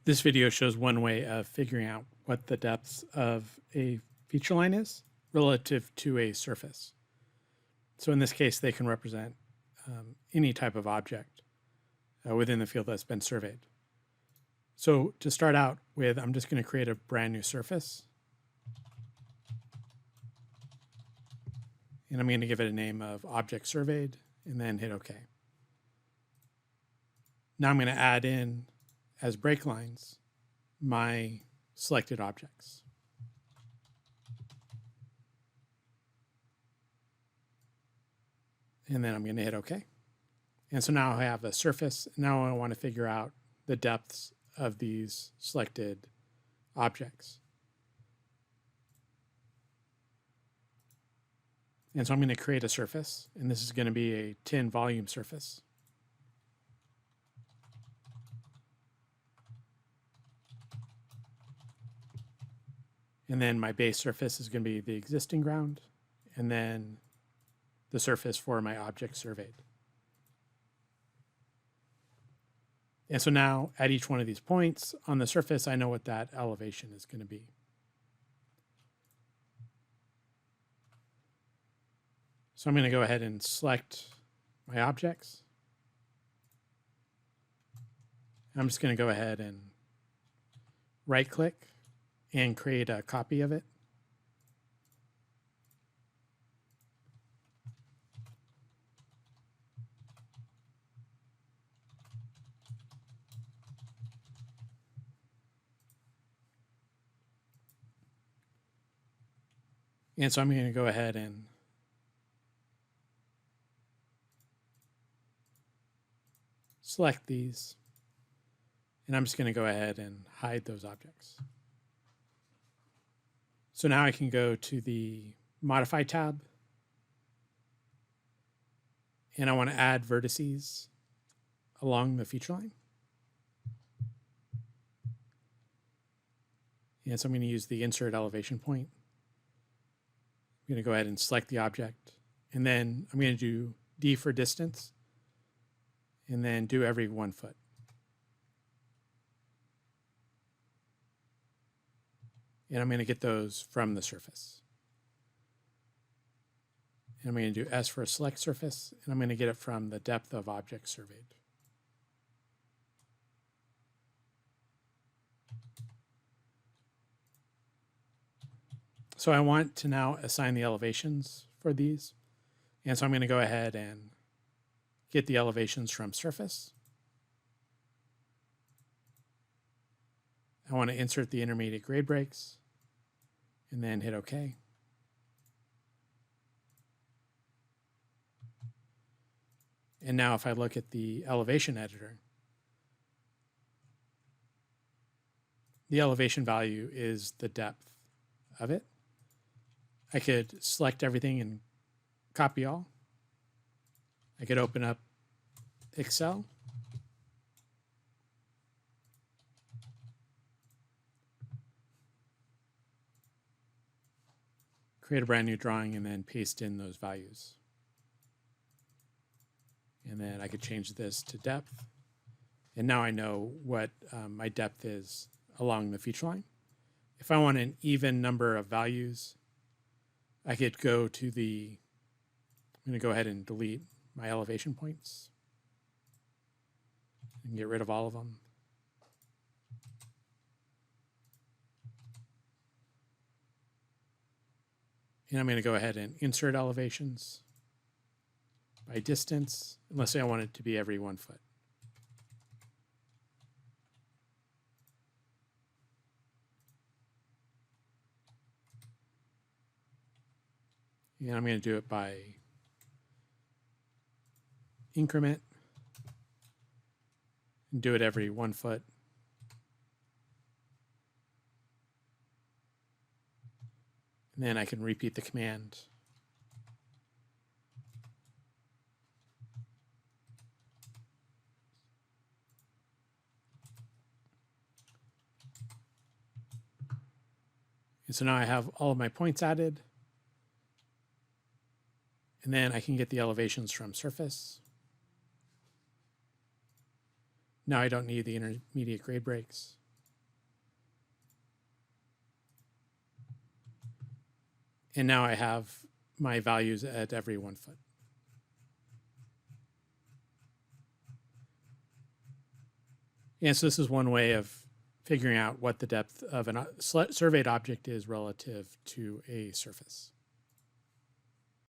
This video shows one way of figuring out what the depths of a feature line is relative to a surface. So in this case, they can represent any type of object within the field that's been surveyed. So to start out with, I'm just going to create a brand new surface. And I'm going to give it a name of object surveyed and then hit OK. Now I'm going to add in as break lines my selected objects. And then I'm going to hit OK. And so now I have a surface. Now I want to figure out the depths of these selected objects. And so I'm going to create a surface, and this is going to be a tin volume surface. And then my base surface is going to be the existing ground, and then the surface for my object surveyed. And so now at each one of these points on the surface, I know what that elevation is going to be. So I'm going to go ahead and select my objects. I'm just going to go ahead and right click and create a copy of it. And so I'm going to go ahead and select these, and I'm just going to go ahead and hide those objects. So now I can go to the Modify tab, and I want to add vertices along the feature line. And so I'm going to use the Insert Elevation point. I'm going to go ahead and select the object, and then I'm going to do D for distance, and then do every 1 foot. And I'm going to get those from the surface. And I'm going to do S for a select surface, and I'm going to get it from the depth of object surveyed. So I want to now assign the elevations for these. And so I'm going to go ahead and get the elevations from surface. I want to insert the intermediate grade breaks and then hit OK. And now if I look at the elevation editor, the elevation value is the depth of it. I could select everything and copy all. I could open up Excel. Create a brand new drawing and then paste in those values. And then I could change this to depth. And now I know what my depth is along the feature line. If I want an even number of values, I could go to the, I'm going to go ahead and delete my elevation points and get rid of all of them. And I'm going to go ahead and insert elevations by distance, and let's say I want it to be every 1 foot. And I'm going to do it by increment and do it every 1 foot. And then I can repeat the command. And so now I have all of my points added. And then I can get the elevations from surface. Now I don't need the intermediate grade breaks. And now I have my values at every 1 foot. And so this is one way of figuring out what the depth of a surveyed object is relative to a surface.